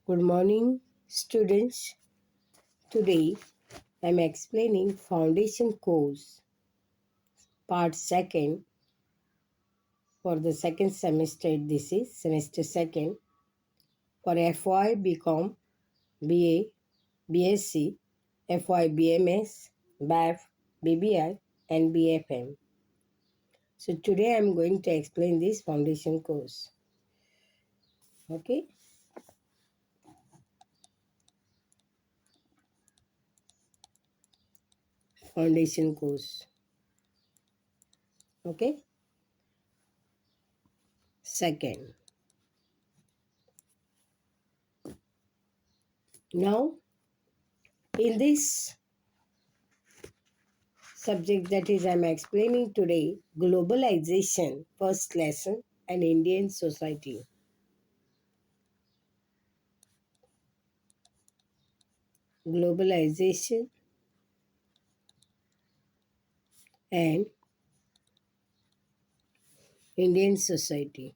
Good morning, students. Today I am explaining Foundation Course, Part 2 for the second semester. This is semester 2 for FY BCom, BA, BSc, FY BMS, BAF, BBI, and BFM. So today I am going to explain this Foundation Course. Okay? Foundation Course. Okay? Second. Now, in this subject that is I'm explaining today, globalization, first lesson, and Indian society. Globalization and Indian society.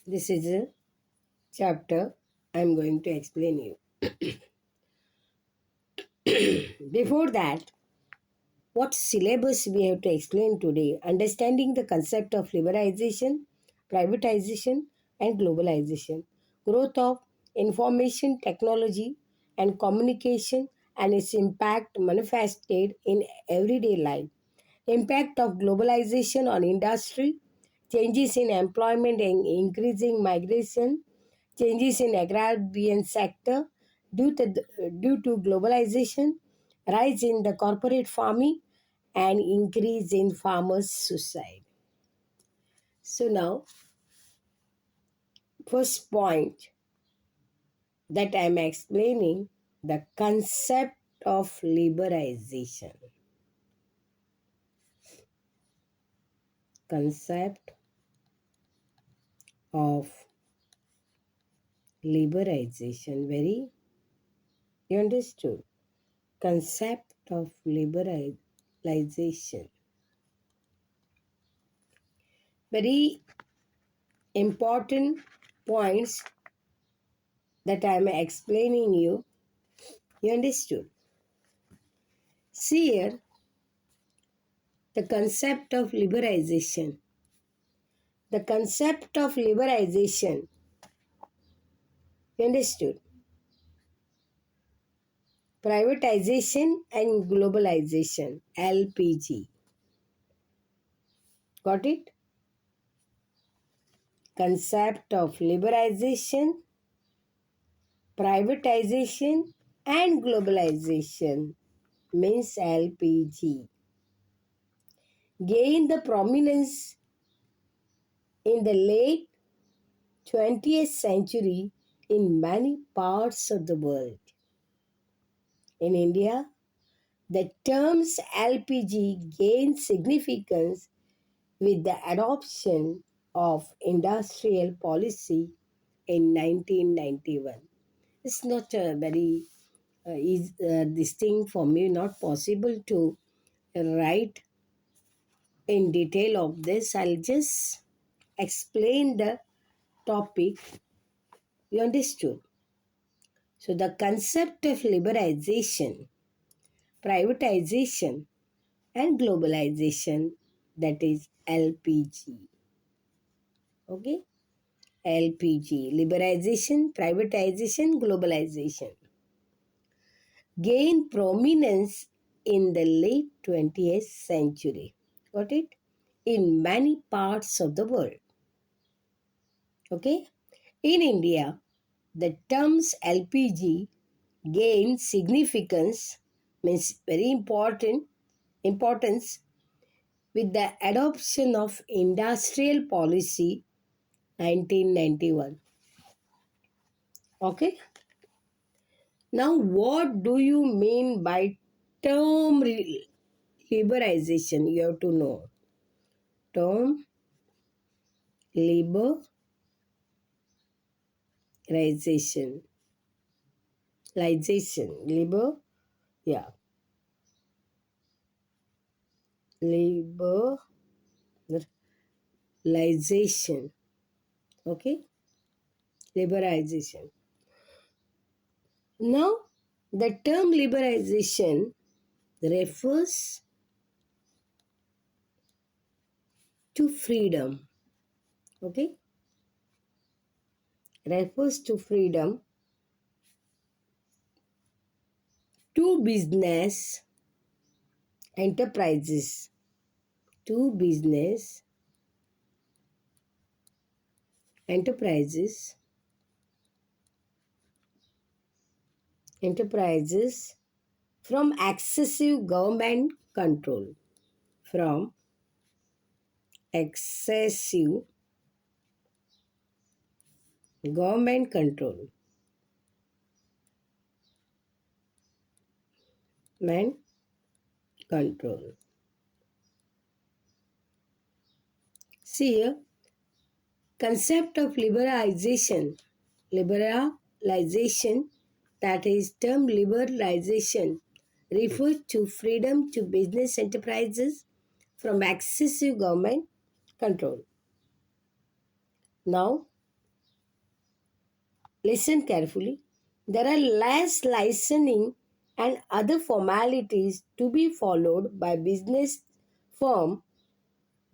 This is a chapter I'm going to explain you. Before that, what syllabus we have to explain today? Understanding the concept of liberalization, privatization, and globalization. Growth of information technology and communication and its impact manifested in everyday life. Impact of globalization on industry, changes in employment and increasing migration, changes in agrarian sector due to globalization, rise in the corporate farming, and increase in farmers' suicide. So now, first point that I am explaining the concept of liberalization. Concept of liberalization. Very you understood. Concept of liberalization. Very important points that I am explaining you. You understood. See here the concept of liberalization. The concept of liberalization. You understood. Privatization and globalization. LPG. Got it? Concept of liberalization, privatization, and globalization means LPG. Gained the prominence in the late 20th century in many parts of the world. In India, the terms LPG gained significance with the adoption of industrial policy in 1991. It's not a very this thing for me, not possible to write in detail of this. I'll just explain the topic. You understood? So the concept of liberalization, privatization, and globalization, that is LPG. Okay? LPG, liberalization, privatization, globalization, gained prominence in the late 20th century. Got it? In many parts of the world. Okay? In India, the terms LPG gained significance, means very importance with the adoption of industrial policy 1991. Okay? Now, what do you mean by term liberalization? You have to know. Term liberalization. Yeah. liberalization. Okay, liberalization. Now, the term liberalization refers to freedom. Okay, refers to freedom to business enterprises, to business enterprises, enterprises from excessive government control, from excessive government control, man control. See here, concept of liberalization, that is term liberalization, refers to freedom to business enterprises from excessive government control. Now, listen carefully. There are less licensing and other formalities to be followed by business firm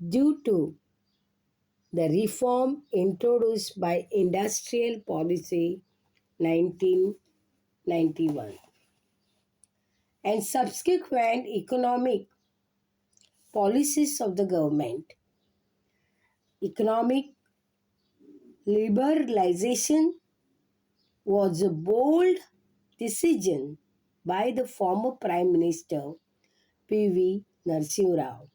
due to the reform introduced by Industrial Policy 1991 and subsequent economic policies of the government. Economic liberalization was a bold decision by the former Prime Minister P.V. Narasimha Rao.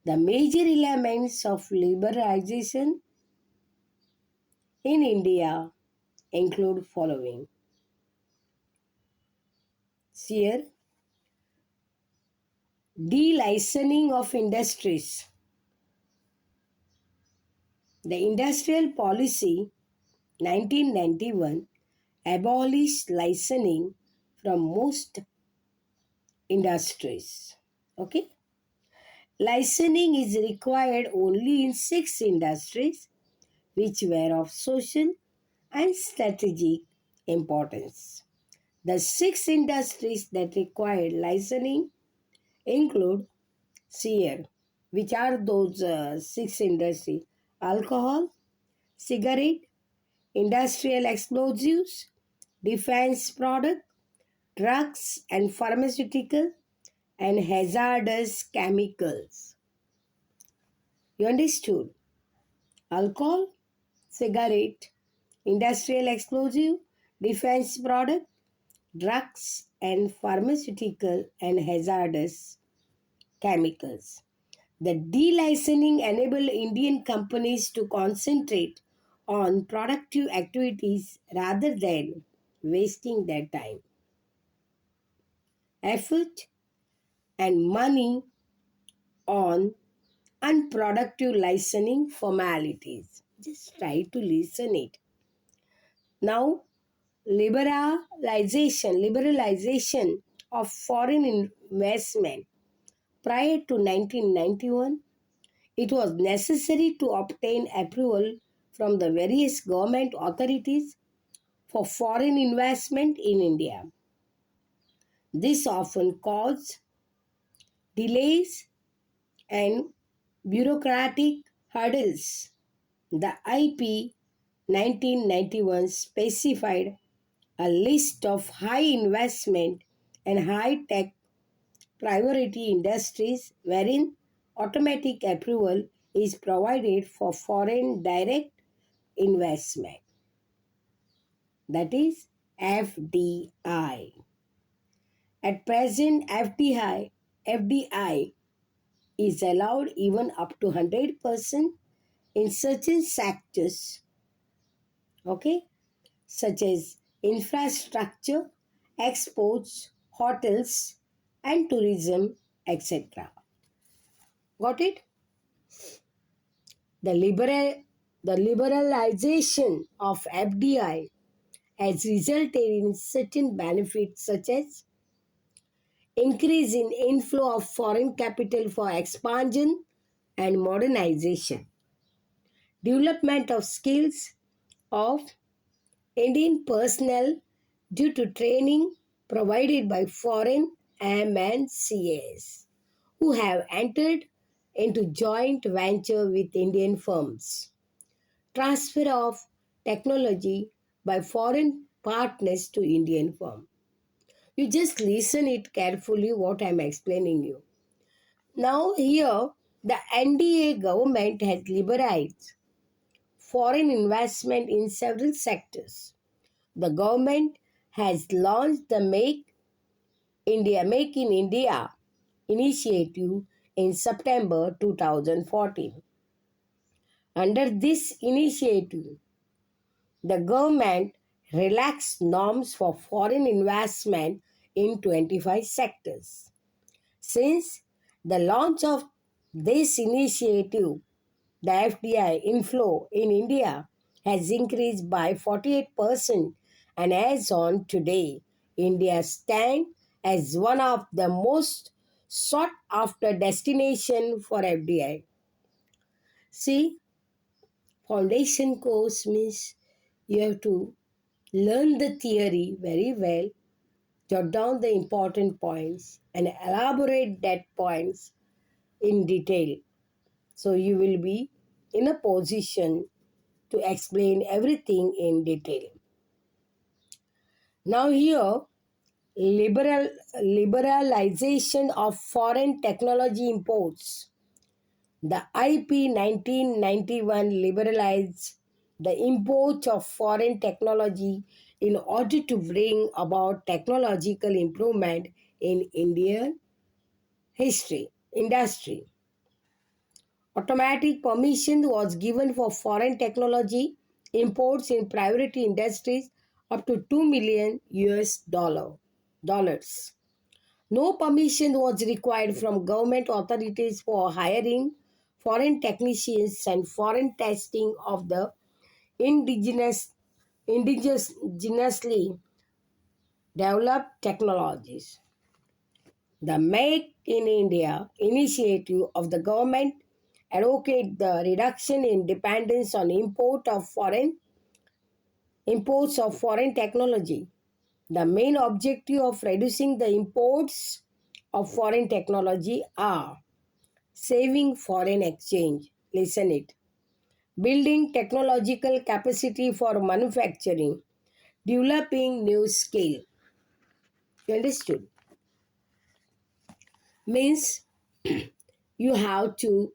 The major elements of liberalization in India include following. Here, delicensing of industries. The Industrial Policy 1991 abolished licensing from most industries. Okay? Licensing is required only in 6 industries which were of social and strategic importance. The 6 industries that required licensing include here, which are those 6 industries: alcohol, cigarette, industrial explosives, defense product, drugs and pharmaceutical, and hazardous chemicals. You understood? Alcohol, cigarette, industrial explosive, defense product, drugs and pharmaceutical, and hazardous chemicals. The delicensing enabled Indian companies to concentrate on productive activities rather than wasting their time, effort, and money on unproductive licensing formalities. Just try to listen it. Now, liberalization of foreign investment. Prior to 1991, it was necessary to obtain approval from the various government authorities for foreign investment in India. This often caused delays and bureaucratic hurdles. The IP 1991 specified a list of high investment and high tech priority industries wherein automatic approval is provided for foreign direct investment, that is FDI. At present, FDI is allowed even up to 100% in certain sectors, okay, such as infrastructure, exports, hotels, and tourism, etc. Got it? The, liberal, the liberalization of FDI has resulted in certain benefits such as increase in inflow of foreign capital for expansion and modernization. development of skills of Indian personnel due to training provided by foreign MNCs who have entered into joint venture with Indian firms. Transfer of technology by foreign partners to Indian firm. You just listen it carefully what I am explaining you. Now here the NDA government has liberalized foreign investment in several sectors. The government has launched the Make in India initiative in September 2014. Under this initiative, the government relaxed norms for foreign investment in 25 sectors. Since the launch of this initiative, the FDI inflow in India has increased by 48%, and as on today, India stands as one of the most sought after destination for FDI. See, foundation course means you have to learn the theory very well, jot down the important points and elaborate that points in detail. So you will be in a position to explain everything in detail. Now here, liberalization of foreign technology imports. The IP 1991 liberalized the import of foreign technology in order to bring about technological improvement in Indian industry. Automatic permission was given for foreign technology imports in priority industries up to 2 million dollars. No permission was required from government authorities for hiring foreign technicians and foreign testing of the indigenously developed technologies. The Make in India initiative of the government advocate the reduction in dependence on imports of foreign technology. The main objective of reducing the imports of foreign technology are saving foreign exchange. Listen it. Building technological capacity for manufacturing. Developing new skill. You understood? Means you have to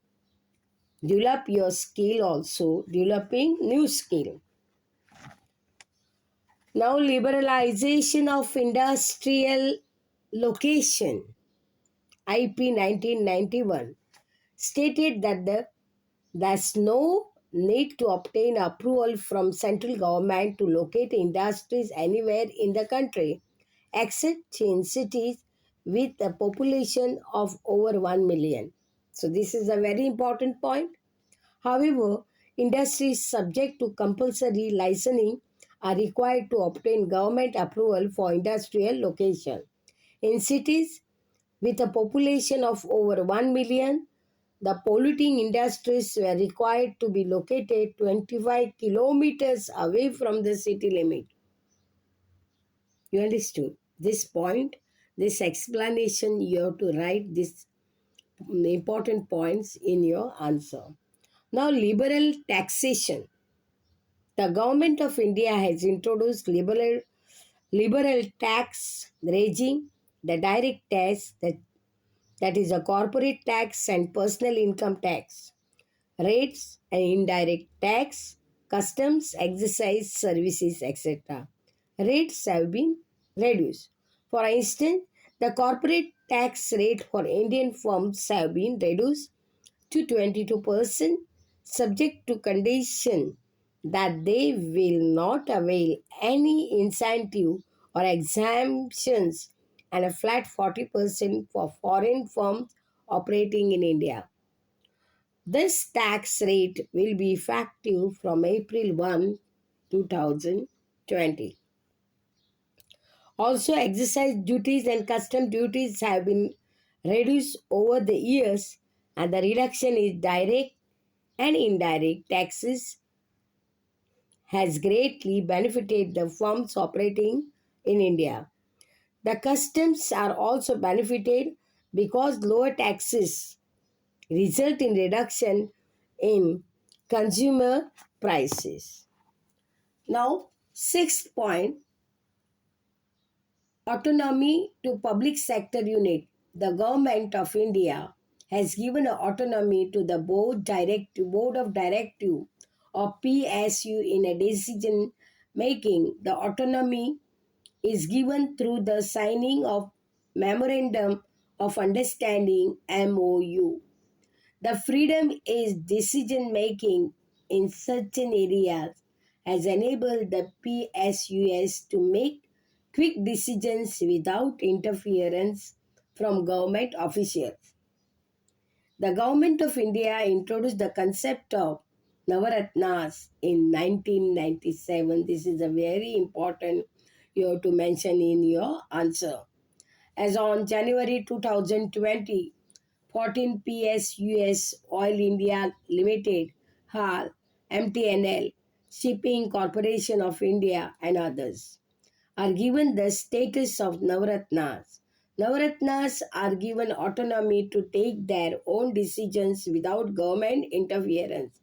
develop your skill also. Developing new skill. Now liberalization of industrial location. IP 1991 stated that there's no need to obtain approval from central government to locate industries anywhere in the country except in cities with a population of over 1 million. So this is a very important point. However, industries subject to compulsory licensing are required to obtain government approval for industrial location. In cities with a population of over 1 million, the polluting industries were required to be located 25 kilometers away from the city limit. You understood this point? This explanation, you have to write these important points in your answer. Now, liberal taxation. The government of India has introduced liberal tax regime, the direct tax, that is a corporate tax and personal income tax, rates and indirect tax, customs, excise services, etc. Rates have been reduced. For instance, the corporate tax rate for Indian firms have been reduced to 22%, subject to condition that they will not avail any incentive or exemptions, and a flat 40% for foreign firms operating in India. This tax rate will be effective from April 1, 2020. Also, excise duties and custom duties have been reduced over the years, and the reduction is direct and indirect taxes has greatly benefited the firms operating in India. The customs are also benefited because lower taxes result in reduction in consumer prices. Now, sixth point, autonomy to public sector unit. The government of India has given autonomy to the board of directive of PSU in a decision making. The autonomy is given through the signing of memorandum of understanding MOU. The freedom is decision making in certain areas has enabled the PSUS to make quick decisions without interference from government officials. The government of India introduced the concept of Navaratnas in 1997. This is a very important you have to mention in your answer. As on January 2020, 14 PSUS Oil India Limited, HAL, MTNL, Shipping Corporation of India, and others are given the status of Navaratnas. Navaratnas are given autonomy to take their own decisions without government interference.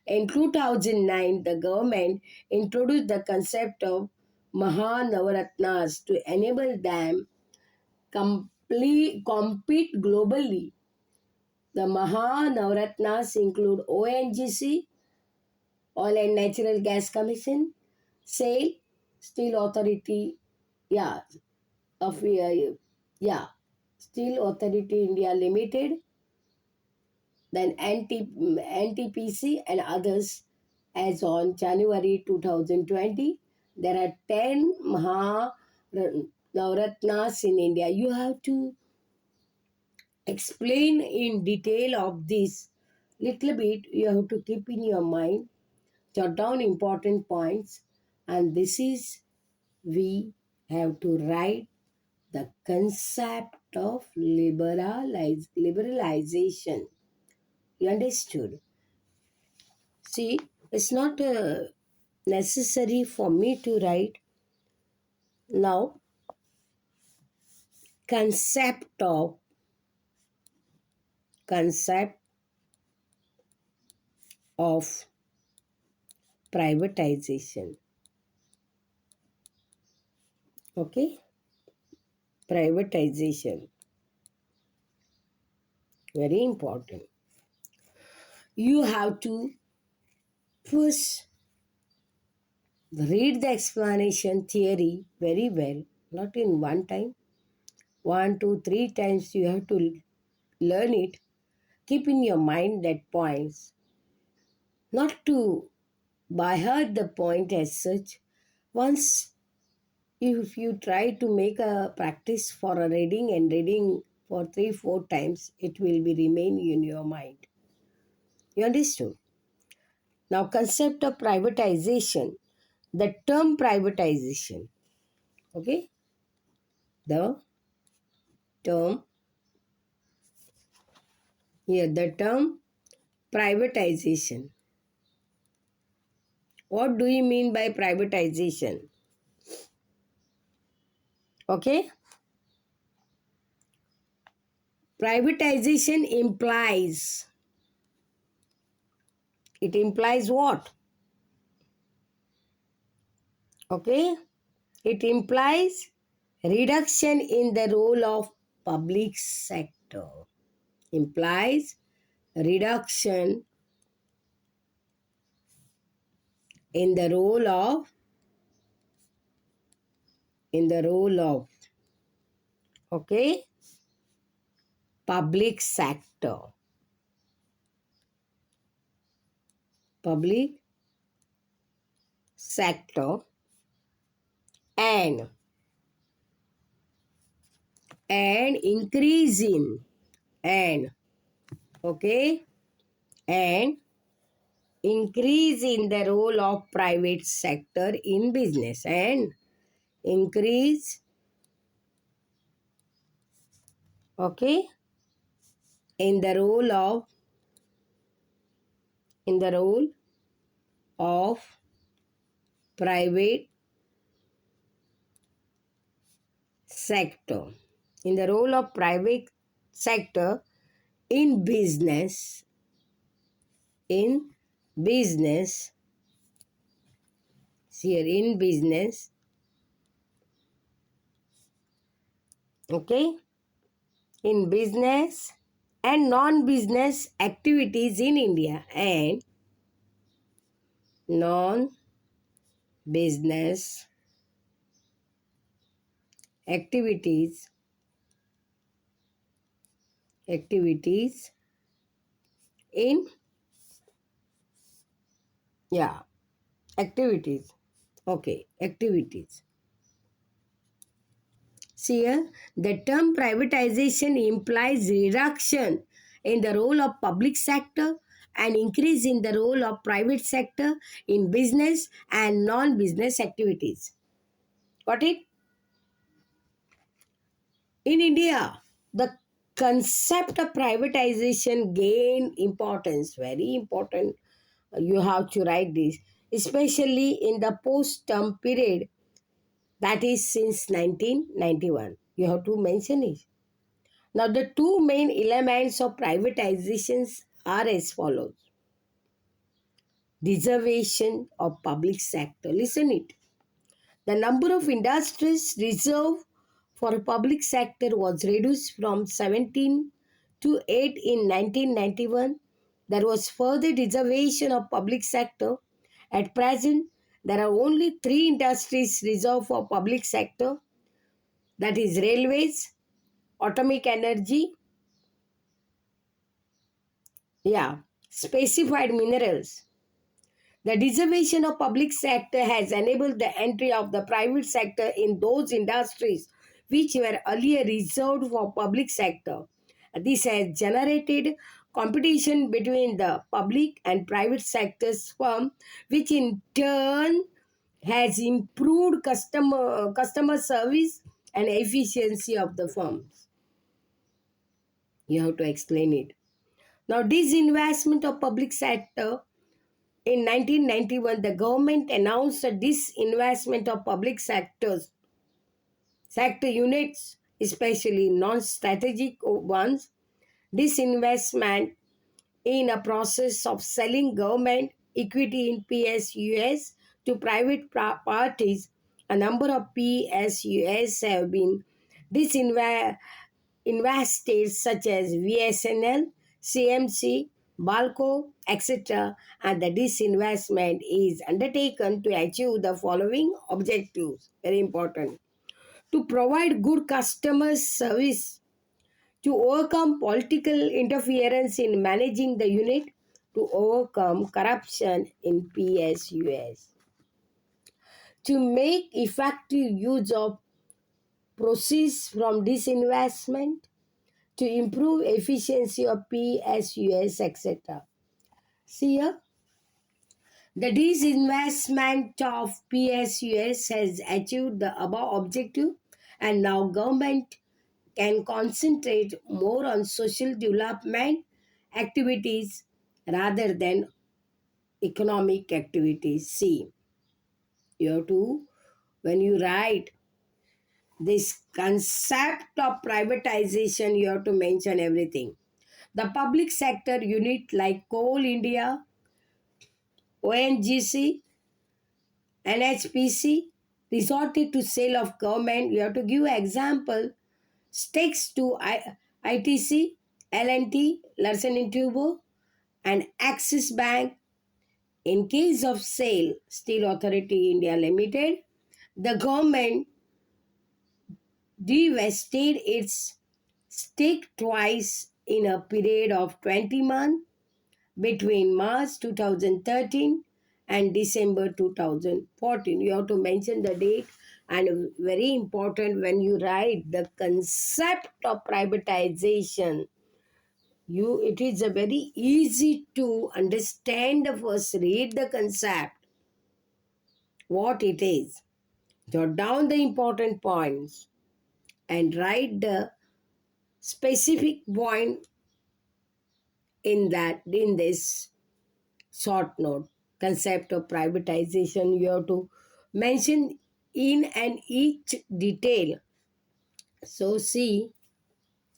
In 2009, the government introduced the concept of Mahanavaratnas to enable them compete globally. The Mahanavaratnas include ONGC, Oil and Natural Gas Commission, SAIL, Steel Authority, yeah, of yeah, Steel Authority India Limited, then NTPC and others. As on January 2020, there are 10 Navaratnas in India. You have to explain in detail of this little bit. You have to keep in your mind, jot down important points, and this is we have to write the concept of liberalization. You understood? See, it's not necessary for me to write now concept of concept of privatization. Okay, privatization, very important. You have to first read the explanation theory very well, not in one time. One, two, three times you have to learn it. Keep in your mind that points, not to by heart the point as such. Once if you try to make a practice for a reading and reading for three, four times, it will be remain in your mind. You understood? Now, concept of privatization. The term privatization. Okay? The term here, the term privatization. What do you mean by privatization? Okay? Privatization implies, it implies what? Okay? It implies reduction in the role of public sector. Implies reduction in the role of okay, public sector. Public sector and increase in and okay and increase in the role of private sector in business and increase okay in the role of in the role of private sector. In the role of private sector in business, in business, here in business, okay, in business and non-business activities in India and non-business activities activities in yeah activities okay activities. See here, the term privatization implies reduction in the role of public sector and increase in the role of private sector in business and non-business activities. Got it? In India, the concept of privatization gained importance, very important. You have to write this, especially in the post-term period, that is since 1991. You have to mention it. Now, the two main elements of privatizations are as follows: reservation of public sector. Listen it. The number of industries reserved for public sector was reduced from 17 to 8 in 1991. There was further reservation of public sector. At present, there are only three industries reserved for public sector, that is railways, atomic energy, specified minerals. The reservation of public sector has enabled the entry of the private sector in those industries which were earlier reserved for public sector. This has generated competition between the public and private sectors firm, which in turn has improved customer service and efficiency of the firms. You have to explain it. Now, disinvestment of public sector. In 1991, the government announced a disinvestment of public sector units, especially non-strategic ones. Disinvestment in a process of selling government equity in PSUs to private parties. A number of PSUs have been disinvested investors such as VSNL, CMC, Balco, etc. And the disinvestment is undertaken to achieve the following objectives. Very important. To provide good customer service, to overcome political interference in managing the unit, to overcome corruption in PSUs, to make effective use of proceeds from disinvestment, to improve efficiency of PSUs, etc. See here, the disinvestment of PSUs has achieved the above objective, and now government can concentrate more on social development activities rather than economic activities. See, you have to, when you write this concept of privatization, you have to mention everything. The public sector unit like Coal India, ONGC, NHPC resorted to sale of government. You have to give example. Stakes to ITC, L&T, Larsen and Toubro, and Axis Bank. In case of sale, Steel Authority India Limited, the government divested its stake twice in a period of 20 months between March 2013 and December 2014. You have to mention the date, and very important when you write the concept of privatization. It is a very easy to understand. First read the concept, what it is. Jot down the important points and write the specific point in this short note. Concept of privatization you have to mention in and each detail. So see,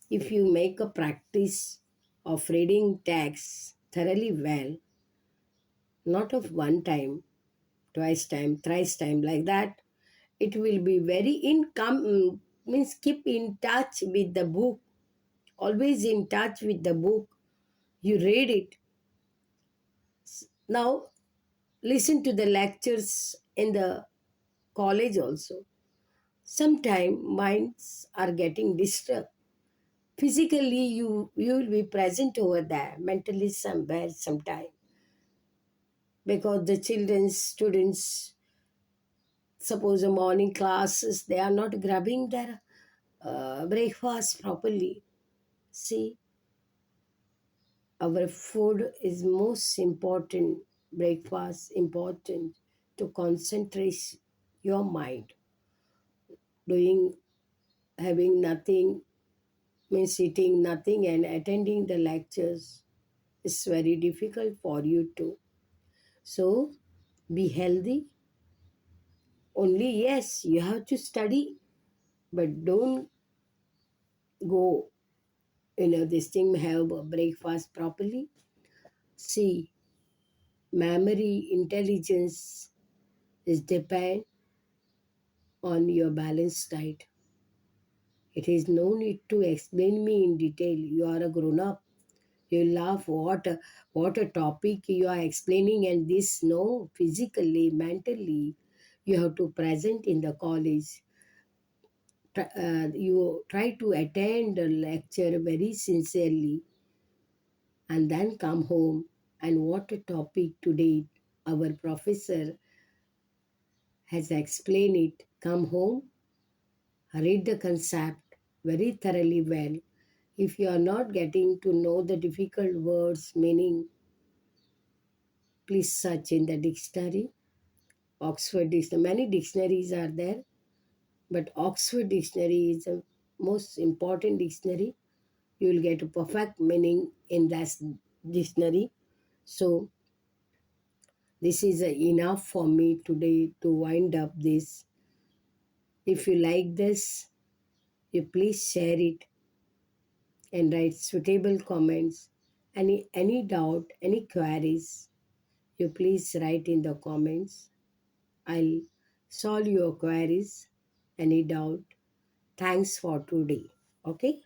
if you make a practice of reading text thoroughly well, not of one time, twice time, thrice time, like that, it will be very means keep in touch with the book, always in touch with the book. You read it. Now listen to the lectures in the college also. Sometimes minds are getting disturbed. Physically, you will be present over there, mentally somewhere, sometime. Because the children, students, suppose a morning classes, they are not grabbing their breakfast properly. See, our food is most important, breakfast important to concentrate your mind. Doing, having nothing means eating nothing and attending the lectures is very difficult for you too. So be healthy. Only yes, you have to study, but don't go, this thing, have a breakfast properly. See, memory, intelligence is depend on your balanced diet. It is no need to explain me in detail. You are a grown up. You laugh what a topic you are explaining, and this no, physically, mentally, you have to present in the college. You try to attend the lecture very sincerely and then come home, and what a topic today our professor has explained it. Come home, read the concept very thoroughly well. If you are not getting to know the difficult words meaning, please search in the dictionary. Oxford Dictionary, many dictionaries are there, but Oxford Dictionary is the most important dictionary. You will get a perfect meaning in that dictionary. So this is enough for me today to wind up this. If you like this, you please share it and write suitable comments. Any doubt, any queries, you please write in the comments. I'll solve your queries. Any doubt? Thanks for today. Okay?